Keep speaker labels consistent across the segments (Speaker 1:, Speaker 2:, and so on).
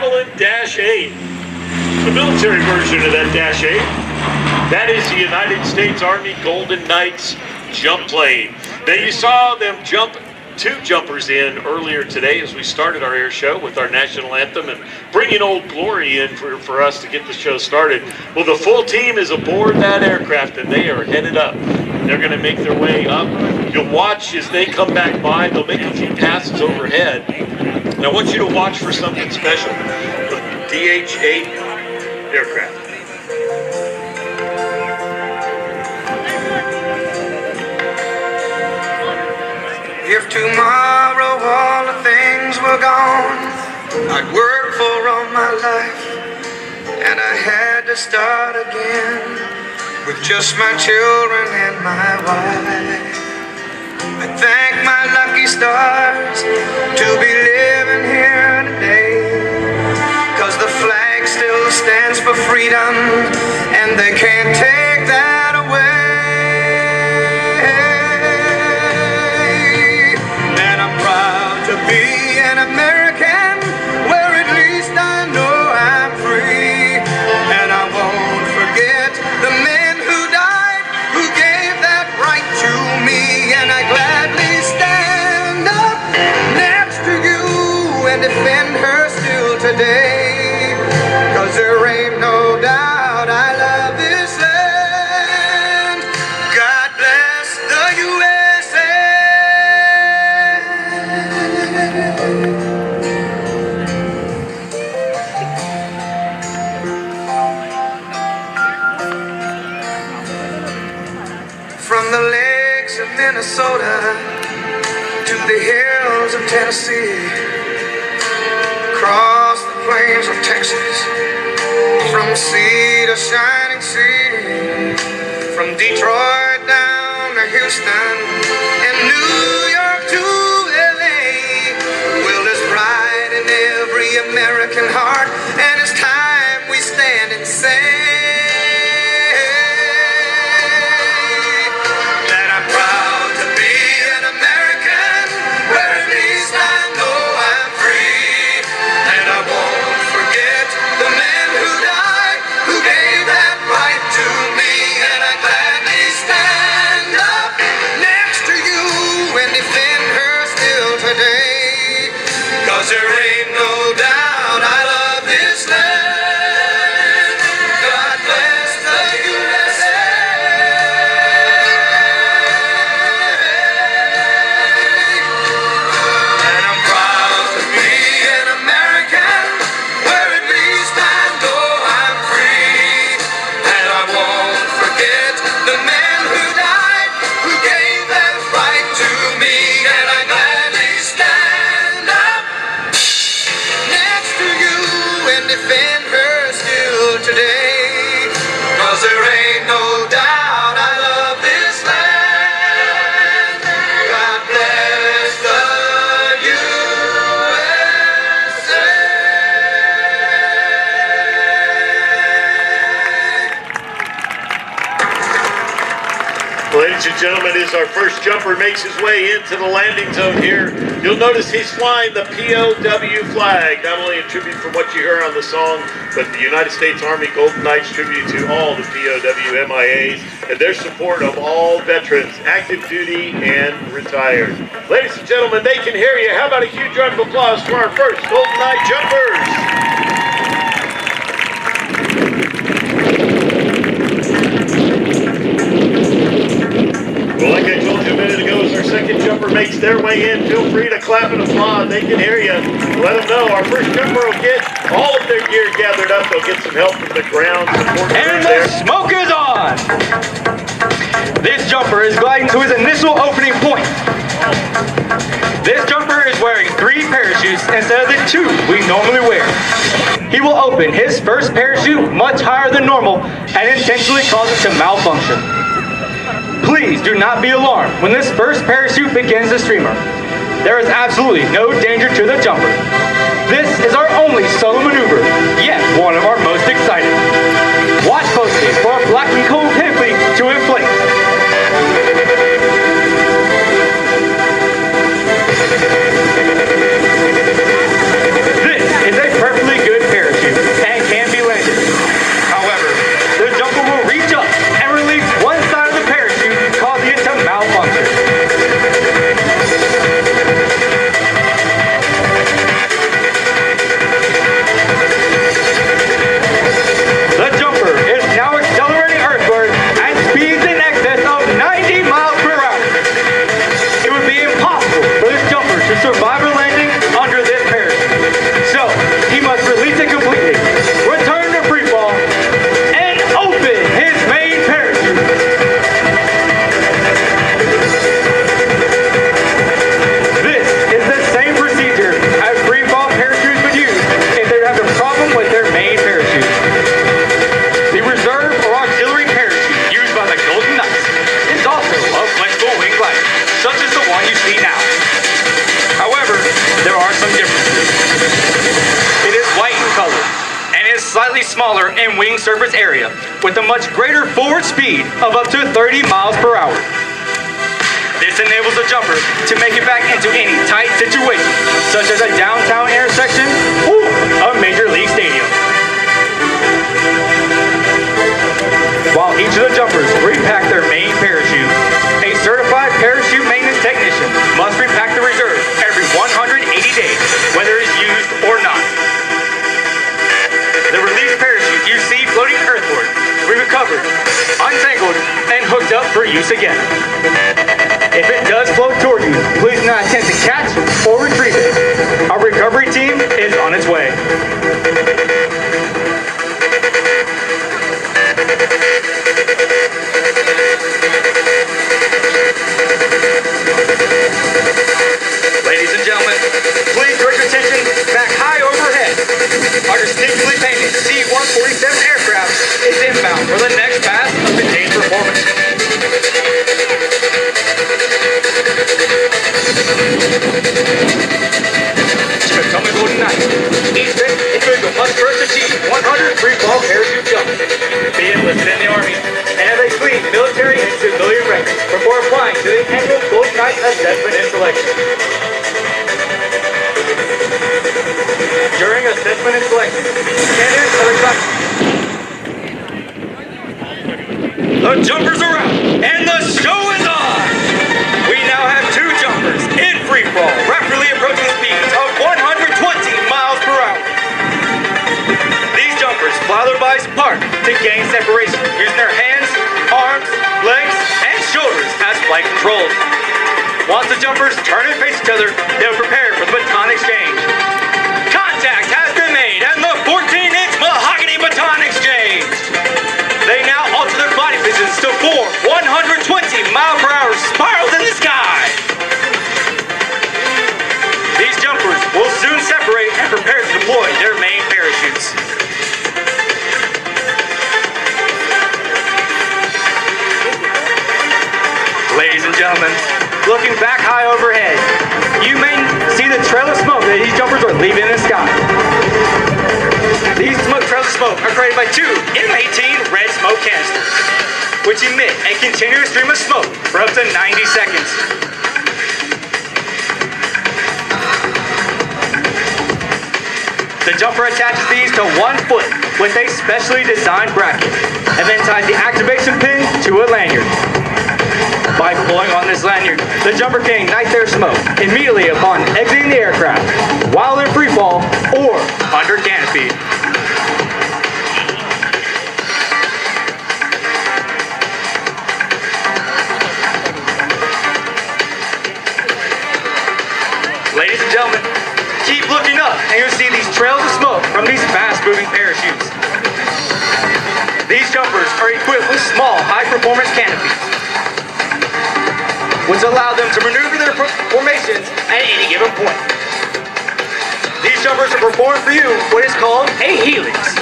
Speaker 1: Javelin Dash 8. The military version of that Dash 8. That is the United States Army Golden Knights jump plane. Now you saw them jump 2 jumpers in earlier today as we started our air show with our national anthem and bringing Old Glory in for us to get the show started. Well, the full team is aboard that aircraft and they are headed up. They're going to make their way up. You'll watch as they come back by. They'll make a few passes overhead. And I want you to watch for something special. The DH-8 aircraft.
Speaker 2: If tomorrow all the things were gone I'd worked for all my life, and I had to start again with just my children and my wife. I thank my lucky stars to be living here today, 'cause the flag still stands for freedom and they can't take that away. Be an American where at least I know I'm free, and I won't forget the men who died, who gave that right to me, and I gladly stand up next to you and defend her still today, 'cause there ain't no doubt I love this land. God bless the USA. From the lakes of Minnesota to the hills of Tennessee, across the plains of Texas, from sea to shining sea, from Detroit down to Houston and New York to LA, well, there's pride in every American heart, and it's time we stand and say today, 'cause there ain't no doubt I love this land. God bless the USA. And I'm proud to be an American where at least I know I'm free, and I won't forget the men who died, who gave that right to me, and I gladly stand up next to you and defend her still today, 'cause there ain't no doubt I love this land. God bless the USA.
Speaker 1: Ladies and gentlemen, as our first jumper makes his way into the landing zone here, you'll notice he's flying the POW flag, not only in tribute for what you hear on the song, but the United States Army Golden Knights tribute to all the POW MIAs and their support of all veterans, active duty and retired. Ladies and gentlemen, they can hear you. How about a huge round of applause for our first Golden Knight jumpers? Well, like I told you a minute ago, as our second jumper makes their way in, feel free to clap and applaud. They can hear you. Let them know our first jumper will get all of their gear gathered up. They'll get some help from the ground support.
Speaker 3: And the smoke is on! This jumper is gliding to his initial opening point. This jumper is wearing 3 parachutes instead of the 2 we normally wear. He will open his first parachute much higher than normal and intentionally cause it to malfunction. Please do not be alarmed when this first parachute begins to streamer. There is absolutely no danger to the jumper. This is our only solo maneuver, yet one of our most exciting. Watch closely for our black and gold pinfleet to inflate. This is a perfectly good slightly smaller in wing surface area with a much greater forward speed of up to 30 miles per hour. This enables the jumper to make it back into any tight situation, such as a downtown intersection or a major league stadium. While each of the jumpers repack their main parachute, a certified parachute maintenance technician must repack the reserve every 180 days, whether it's used or not. The released parachute you see floating earthward will be recovered, untangled, and hooked up for use again. If it does float toward you, please do not attempt to catch or retrieve it. Our recovery team is on its way. Ladies and gentlemen, please direct your attention back high overhead. Our distinctively painted C-147 aircraft is inbound for the next pass of the day's performance. Coming Golden Knights. Each individual must first achieve 100 free fall parachute jumps, be enlisted in the Army, and have a clean military and civilian record before applying to the annual Golden Knights assessment and selection. During assessment and selection, candidates are examined. The jumpers are out, and the show is on! We now have two jumpers in free fall, rapidly approaching speeds of 120 miles per hour. These jumpers fly their bodies apart to gain separation, using their hands, arms, legs, and shoulders as flight controls. Once the jumpers turn and face each other, they will prepare for the baton exchange. Contact has been made, and the 14-inch mahogany baton exchange. They now alter their body positions to form 120 mile per hour spirals in the sky. These jumpers will soon separate and prepare to deploy their main parachutes. Ladies and gentlemen, looking back high overhead, you may see the trail of smoke that these jumpers are leaving in the sky. These trails of smoke are created by two M18 red smoke canisters, which emit a continuous stream of smoke for up to 90 seconds. The jumper attaches these to one foot with a specially designed bracket, and then ties the activation pin to a lanyard. By pulling on this lanyard, the jumper can ignite their smoke immediately upon exiting the aircraft, while in free fall or under canopy. Ladies and gentlemen, keep looking up and you'll see these trails of smoke from these fast-moving parachutes. These jumpers are equipped with small, high-performance canopies, which allow them to maneuver their formations at any given point. These jumpers are performed for you what is called a helix.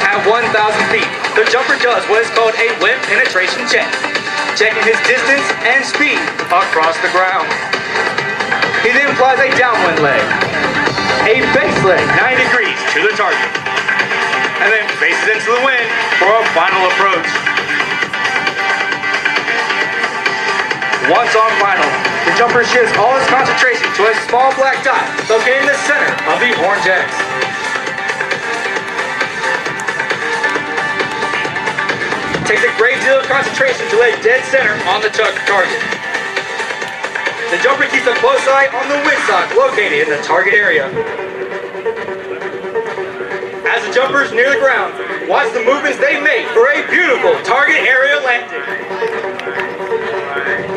Speaker 3: At 1,000 feet, the jumper does what is called a limb penetration check, checking his distance and speed across the ground. He then flies a downwind leg, a base leg 90 degrees to the target, and then faces into the wind for a final approach. Once on final, the jumper shifts all its concentration to a small black dot located in the center of the orange X. It takes a great deal of concentration to lay dead center on the target. The jumper keeps a close eye on the windsock located in the target area. As the jumpers near the ground, watch the movements they make for a beautiful target area landing.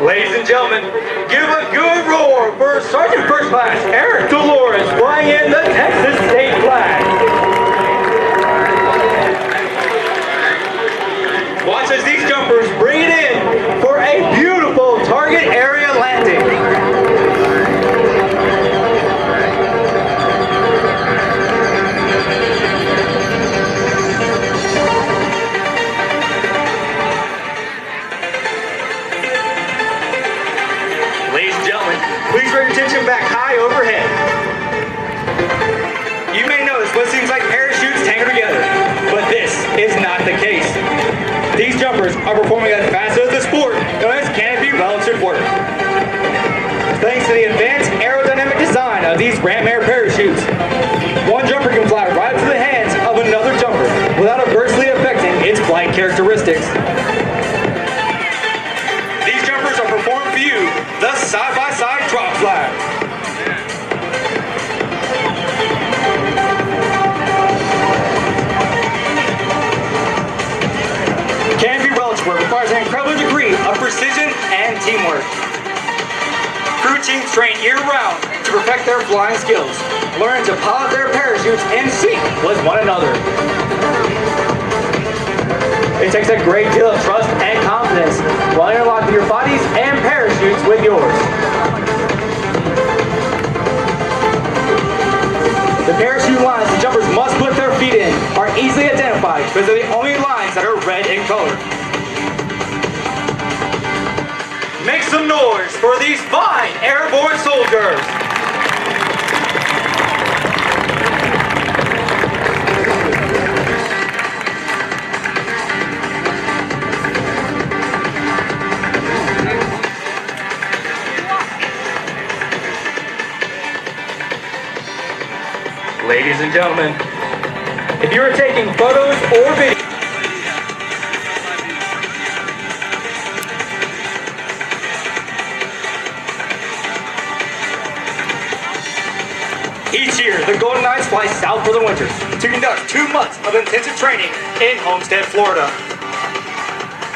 Speaker 3: Ladies and gentlemen, give a good roar for Sergeant First Class Eric Dolores flying in the Texas State flag. Watch as these jumpers bring it in for a beautiful target area landing. Ladies and gentlemen, please bring your attention back high overhead. jumpers are performing as fast as the sport known as canopy relative work. Thanks to the advanced aerodynamic design of these ram air parachutes, one jumper can fly right through the hands of another jumper without adversely affecting its flight characteristics. These jumpers are performed for you the side-by-side drop flag. Canopy relative work requires an incredible degree of precision and teamwork. Crew teams train year-round to perfect their flying skills, learn to pilot their parachutes in sync with one another. It takes a great deal of trust and confidence while interlocking your bodies and parachutes with yours. The parachute lines the jumpers must put their feet in are easily identified because they're the only lines that are red in color. Make some noise for these fine airborne soldiers! Ladies and gentlemen, if you are taking photos or videos, each year, the Golden Knights fly south for the winter to conduct 2 months of intensive training in Homestead, Florida.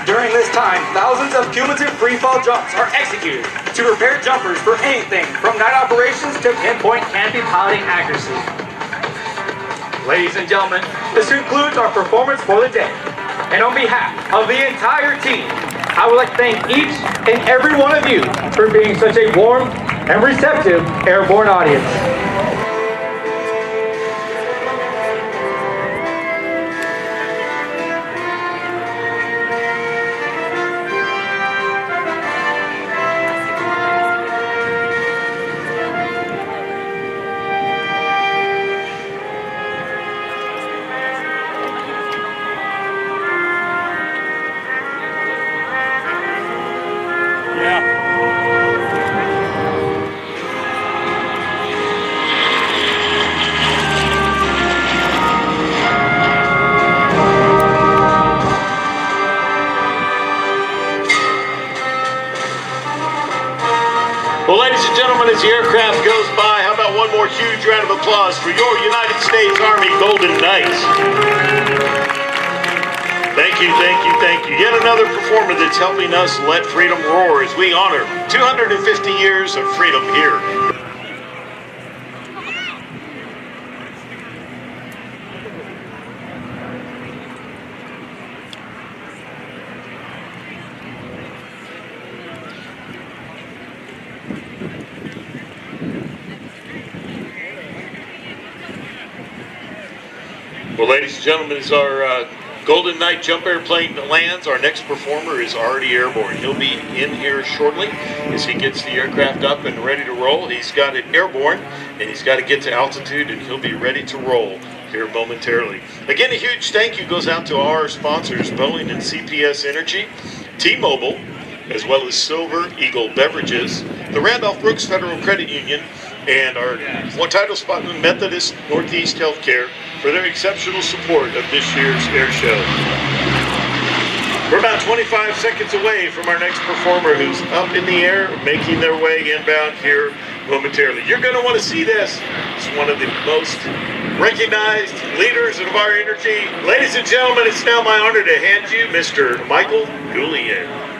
Speaker 3: During this time, thousands of cumulative free-fall jumps are executed to prepare jumpers for anything from night operations to pinpoint canopy piloting accuracy. Ladies and gentlemen, this concludes our performance for the day. And on behalf of the entire team, I would like to thank each and every one of you for being such a warm and receptive airborne audience.
Speaker 1: Well, ladies and gentlemen, as the aircraft goes by, how about one more huge round of applause for your United States Army Golden Knights. Thank you, thank you, thank you. Yet another performer that's helping us let freedom roar as we honor 250 years of freedom here. Well, ladies and gentlemen, as our Golden Knight jump airplane lands, our next performer is already airborne. He'll be in here shortly as he gets the aircraft up and ready to roll. He's got it airborne, and he's got to get to altitude, and he'll be ready to roll here momentarily. Again, a huge thank you goes out to our sponsors, Boeing and CPS Energy, T-Mobile, as well as Silver Eagle Beverages, the Randolph Brooks Federal Credit Union, and our title sponsor, Methodist Northeast Healthcare, for their exceptional support of this year's air show. We're about 25 seconds away from our next performer who's up in the air, making their way inbound here momentarily. You're going to want to see this. It's one of the most recognized leaders of our energy. Ladies and gentlemen, it's now my honor to hand you Mr. Michael Goulier.